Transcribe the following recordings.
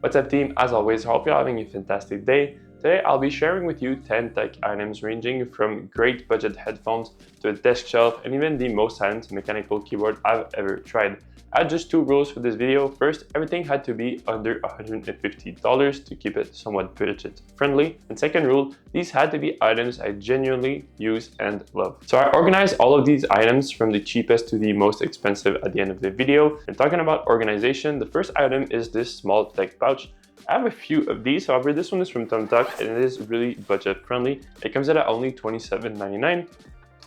What's up team, as always, I hope you're having a fantastic day. Today I'll be sharing with you 10 tech items ranging from great budget headphones to a desk shelf and even the most silent mechanical keyboard I've ever tried. I had just two rules for this video. First, everything had to be under $150 to keep it somewhat budget friendly. And second rule, these had to be items I genuinely use and love. So I organized all of these items from the cheapest to the most expensive at the end of the video. And talking about organization, the first item is this small tech pouch. I have a few of these, however, this one is from Tomtoc and it is really budget friendly. It comes in at only $27.99.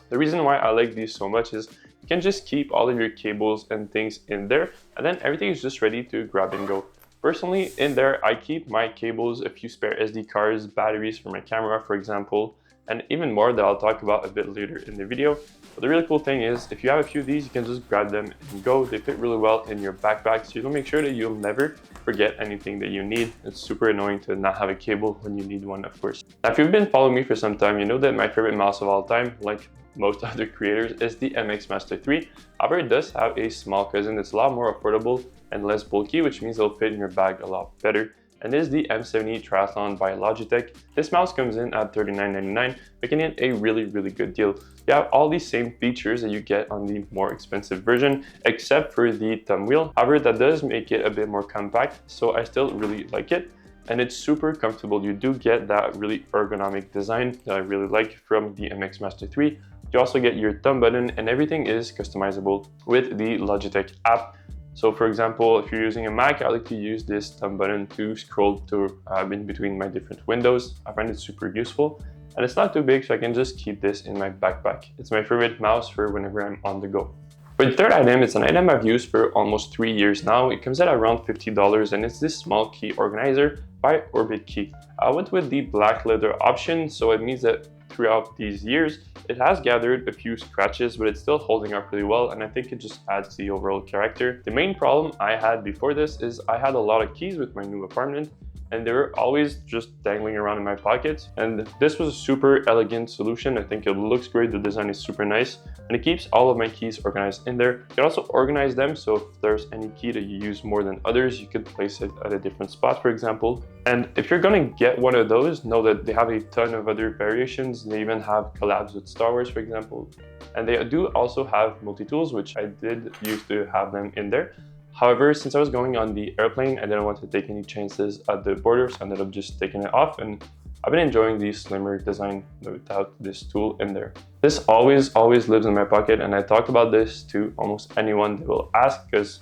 The reason why I like these so much is you can just keep all of your cables and things in there, and then everything is just ready to grab and go. Personally, in there, I keep my cables, a few spare SD cards, batteries for my camera, for example, and even more that I'll talk about a bit later in the video. But the really cool thing is, if you have a few of these, you can just grab them and go. They fit really well in your backpack, so you'll make sure that you'll never forget anything that you need. It's super annoying to not have a cable when you need one, of course. Now, if you've been following me for some time, you know that my favorite mouse of all time, like most other creators, is the MX Master 3. However, it does have a small cousin that's a lot more affordable and less bulky, which means it'll fit in your bag a lot better. And this is the M70 Triathlon by Logitech. This mouse comes in at $39.99, making it a really good deal. You have all these same features that you get on the more expensive version, except for the thumb wheel. However, that does make it a bit more compact, so I still really like it. And it's super comfortable. You do get that really ergonomic design that I really like from the MX Master 3. You also get your thumb button, and everything is customizable with the Logitech app. So for example, if you're using a Mac, I like to use this thumb button to scroll to in between my different windows. I find it super useful, and it's not too big, so I can just keep this in my backpack. It's my favorite mouse for whenever I'm on the go. For the third item, it's an item I've used for almost 3 years now. It comes at around $50, and it's this small key organizer by Orbitkey. I went with the black leather option, so it means that throughout these years, it has gathered a few scratches, but it's still holding up really well, and I think it just adds to the overall character. The main problem I had before this is I had a lot of keys with my new apartment, and they were always just dangling around in my pockets. And this was a super elegant solution. I think it looks great, the design is super nice, and it keeps all of my keys organized in there. You can also organize them, so if there's any key that you use more than others, you could place it at a different spot, for example. And if you're gonna get one of those, know that they have a ton of other variations. They even have collabs with Star Wars, for example. And they do also have multi-tools, which I did used to have them in there. However, since I was going on the airplane, I didn't want to take any chances at the border, so I ended up just taking it off, and I've been enjoying the slimmer design without this tool in there. This always lives in my pocket, and I talk about this to almost anyone that will ask, because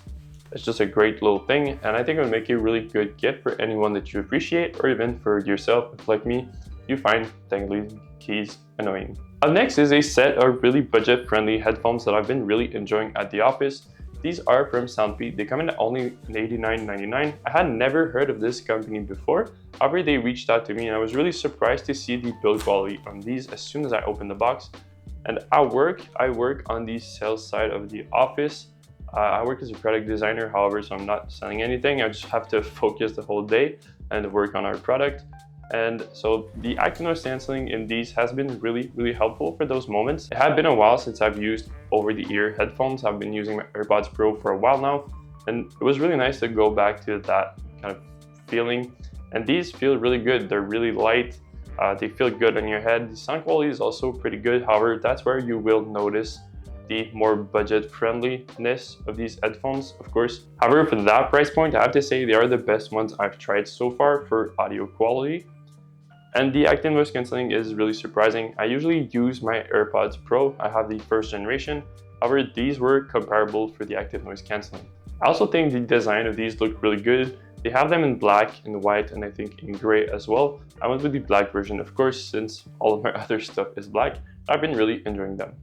it's just a great little thing, and I think it would make a really good gift for anyone that you appreciate, or even for yourself, if like me, you find dangly keys annoying. Up next is a set of really budget-friendly headphones that I've been really enjoying at the office. These are from Soundpeat. They come in at only $89.99. I had never heard of this company before. However, they reached out to me, and I was really surprised to see the build quality on these as soon as I opened the box. And I work on the sales side of the office. I work as a product designer, however, so I'm not selling anything. I just have to focus the whole day and work on our product. And so the active noise cancelling in these has been really helpful for those moments. It had been a while since I've used over-the-ear headphones. I've been using my AirPods Pro for a while now, and it was really nice to go back to that kind of feeling. And these feel really good. They're really light. They feel good on your head. The sound quality is also pretty good. However, that's where you will notice the more budget friendliness of these headphones, of course. However, for that price point, I have to say they are the best ones I've tried so far for audio quality. And the active noise cancelling is really surprising. I usually use my AirPods Pro. I have the first generation. However, these were comparable for the active noise cancelling. I also think the design of these look really good. They have them in black, in white, and I think in gray as well. I went with the black version, of course, since all of my other stuff is black. I've been really enjoying them.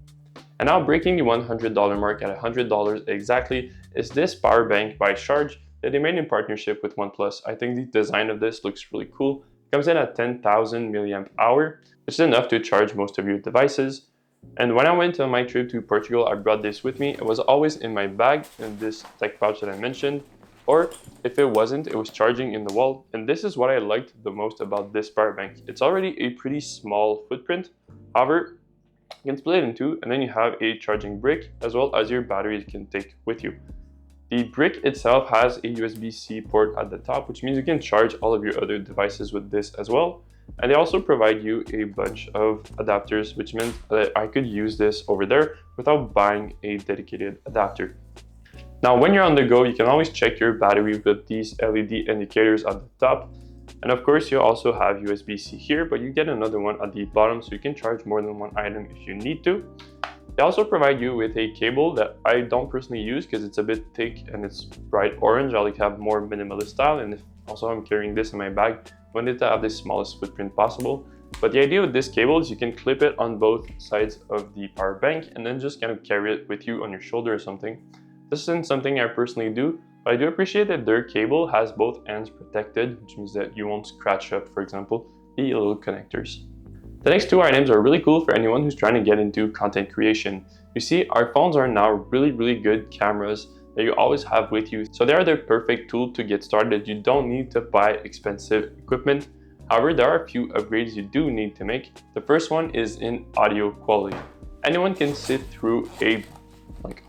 And now breaking the $100 mark at $100 exactly is this power bank by Sharge that they made in partnership with OnePlus. I think the design of this looks really cool. It comes in at 10,000 milliamp hour, which is enough to charge most of your devices. And when I went on my trip to Portugal, I brought this with me. It was always in my bag in this tech pouch that I mentioned, or if it wasn't, it was charging in the wall. And this is what I liked the most about this power bank. It's already a pretty small footprint. However, you can split it in two, and then you have a charging brick as well as your batteries you can take with you. The brick itself has a USB-C port at the top, which means you can charge all of your other devices with this as well. And they also provide you a bunch of adapters, which meant that I could use this over there without buying a dedicated adapter. Now, when you're on the go, you can always check your battery with these LED indicators at the top. And of course, you also have USB-C here, but you get another one at the bottom, so you can charge more than one item if you need to. They also provide you with a cable that I don't personally use because it's a bit thick and it's bright orange. I like to have more minimalist style, and also I'm carrying this in my bag, I wanted to have the smallest footprint possible. But the idea with this cable is you can clip it on both sides of the power bank and then just kind of carry it with you on your shoulder or something. This isn't something I personally do, but I do appreciate that their cable has both ends protected, which means that you won't scratch up, for example, the little connectors. The next two items are really cool for anyone who's trying to get into content creation. You see, our phones are now really good cameras that you always have with you. So they are the perfect tool to get started. You don't need to buy expensive equipment. However, there are a few upgrades you do need to make. The first one is in audio quality. Anyone can sit through a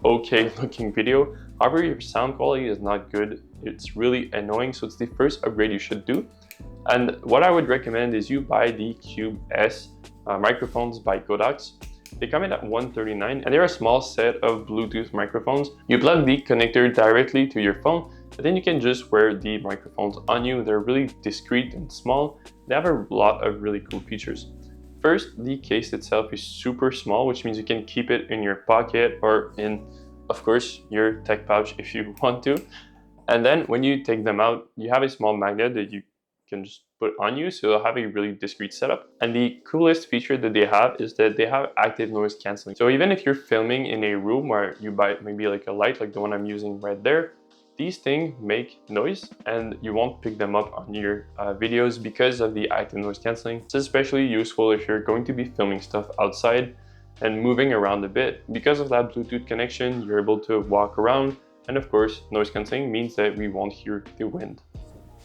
okay looking video. However, your sound quality is not good. It's really annoying. So it's the first upgrade you should do. And what I would recommend is you buy the Cube S microphones by Godox. They come in at $139 and they're a small set of Bluetooth microphones. You plug the connector directly to your phone, and then you can just wear the microphones on you. They're really discreet and small. They have a lot of really cool features. First, the case itself is super small, which means you can keep it in your pocket or in, of course, your tech pouch if you want to. And then when you take them out, you have a small magnet that you can just put on you, so they'll have a really discreet setup. And the coolest feature that they have is that they have active noise cancelling. So even if you're filming in a room where you buy maybe like a light like the one I'm using right there, these things make noise and you won't pick them up on your videos because of the active noise cancelling. It's especially useful if you're going to be filming stuff outside and moving around a bit. Because of that Bluetooth connection, you're able to walk around, and of course, noise cancelling means that we won't hear the wind.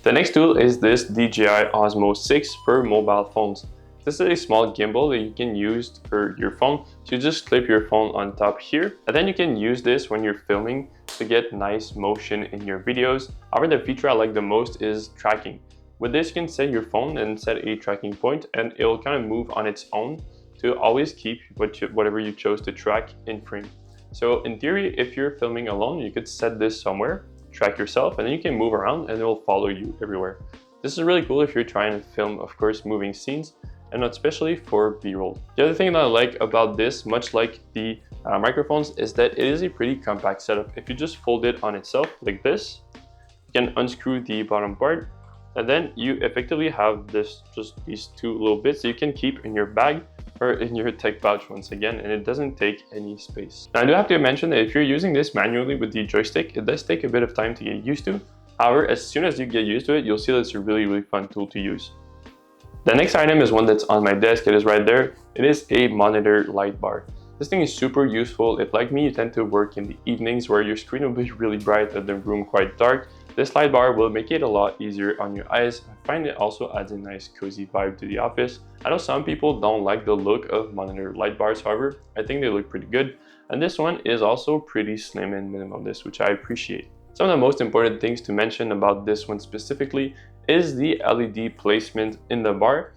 The next tool is this DJI Osmo 6 for mobile phones. This is a small gimbal that you can use for your phone. So you just clip your phone on top here, and then you can use this when you're filming to get nice motion in your videos. However, the feature I like the most is tracking. With this, you can set your phone and set a tracking point, and it'll kind of move on its own to always keep whatever you chose to track in frame. So in theory, if you're filming alone, you could set this somewhere, track yourself, and then you can move around and it will follow you everywhere. This is really cool if you're trying to film, of course, moving scenes, and especially for B-roll. The other thing that I like about this, much like the microphones, is that it is a pretty compact setup. If you just fold it on itself like this, you can unscrew the bottom part, and then you effectively have just these two little bits that you can keep in your bag or in your tech pouch once again, and it doesn't take any space. Now, I do have to mention that if you're using this manually with the joystick, it does take a bit of time to get used to. However, as soon as you get used to it, you'll see that it's a really fun tool to use. The next item is one that's on my desk. It is right there. It is a monitor light bar. This thing is super useful. If, like me, you tend to work in the evenings where your screen will be really bright and the room quite dark, this light bar will make it a lot easier on your eyes. I find it also adds a nice cozy vibe to the office. I know some people don't like the look of monitor light bars, however, I think they look pretty good. And this one is also pretty slim and minimalist, which I appreciate. Some of the most important things to mention about this one specifically is the LED placement in the bar.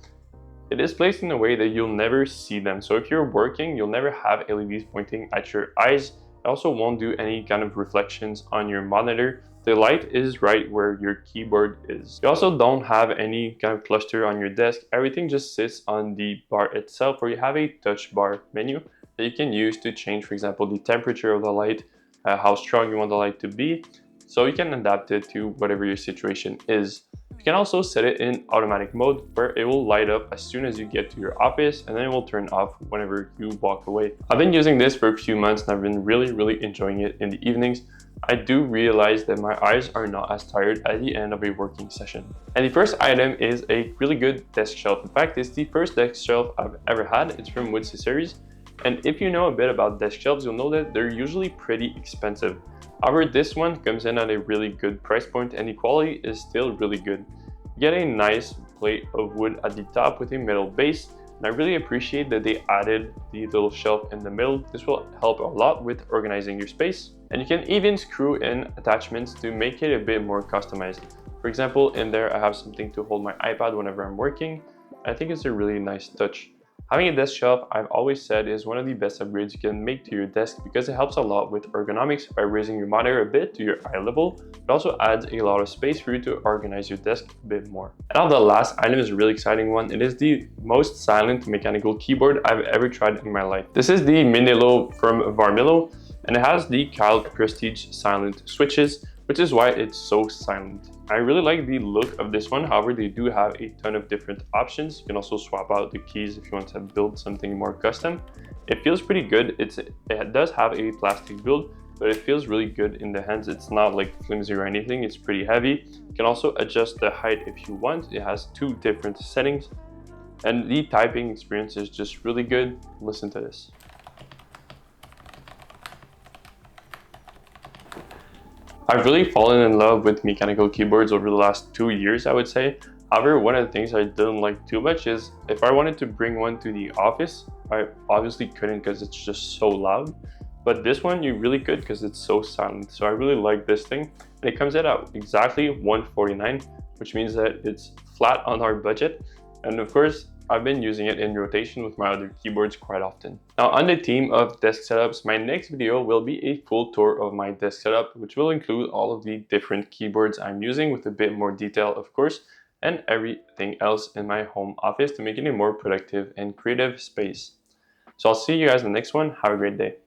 It is placed in a way that you'll never see them. So if you're working, you'll never have LEDs pointing at your eyes. It also won't do any kind of reflections on your monitor. The light is right where your keyboard is. You also don't have any kind of cluster on your desk. Everything just sits on the bar itself, where you have a touch bar menu that you can use to change, for example, the temperature of the light, how strong you want the light to be. So you can adapt it to whatever your situation is. You can also set it in automatic mode, where it will light up as soon as you get to your office, and then it will turn off whenever you walk away. I've been using this for a few months and I've been really enjoying it in the evenings. I do realize that my eyes are not as tired at the end of a working session. And the first item is a really good desk shelf. In fact, it's the first desk shelf I've ever had. It's from Woodcessories. And if you know a bit about desk shelves, you'll know that they're usually pretty expensive. However, this one comes in at a really good price point and the quality is still really good. You get a nice plate of wood at the top with a metal base, And I really appreciate that they added the little shelf in the middle. This will help a lot with organizing your space. And you can even screw in attachments to make it a bit more customized. For example, in there I have something to hold my iPad whenever I'm working. I think it's a really nice touch. Having a desk shelf, I've always said, is one of the best upgrades you can make to your desk because it helps a lot with ergonomics by raising your monitor a bit to your eye level. It also adds a lot of space for you to organize your desk a bit more. And now the last item is a really exciting one. It is the most silent mechanical keyboard I've ever tried in my life. This is the Minilo from Varmillo, and it has the Kyle Prestige silent switches, which is why it's so silent. I really like the look of this one. However, they do have a ton of different options. You can also swap out the keys if you want to build something more custom. It feels pretty good. It does have a plastic build, but it feels really good in the hands. It's not like flimsy or anything. It's pretty heavy. You can also adjust the height if you want. It has 2 different settings, and the typing experience is just really good. Listen to this. I've really fallen in love with mechanical keyboards over the last 2 years, I would say. However, one of the things I didn't like too much is if I wanted to bring one to the office, I obviously couldn't because it's just so loud. But this one you really could because it's so silent. So I really like this thing. And it comes in at exactly $149, which means that it's flat on our budget. And of course, I've been using it in rotation with my other keyboards quite often. Now, on the theme of desk setups, my next video will be a full tour of my desk setup, which will include all of the different keyboards I'm using with a bit more detail, of course, and everything else in my home office to make it a more productive and creative space. So I'll see you guys in the next one. Have a great day.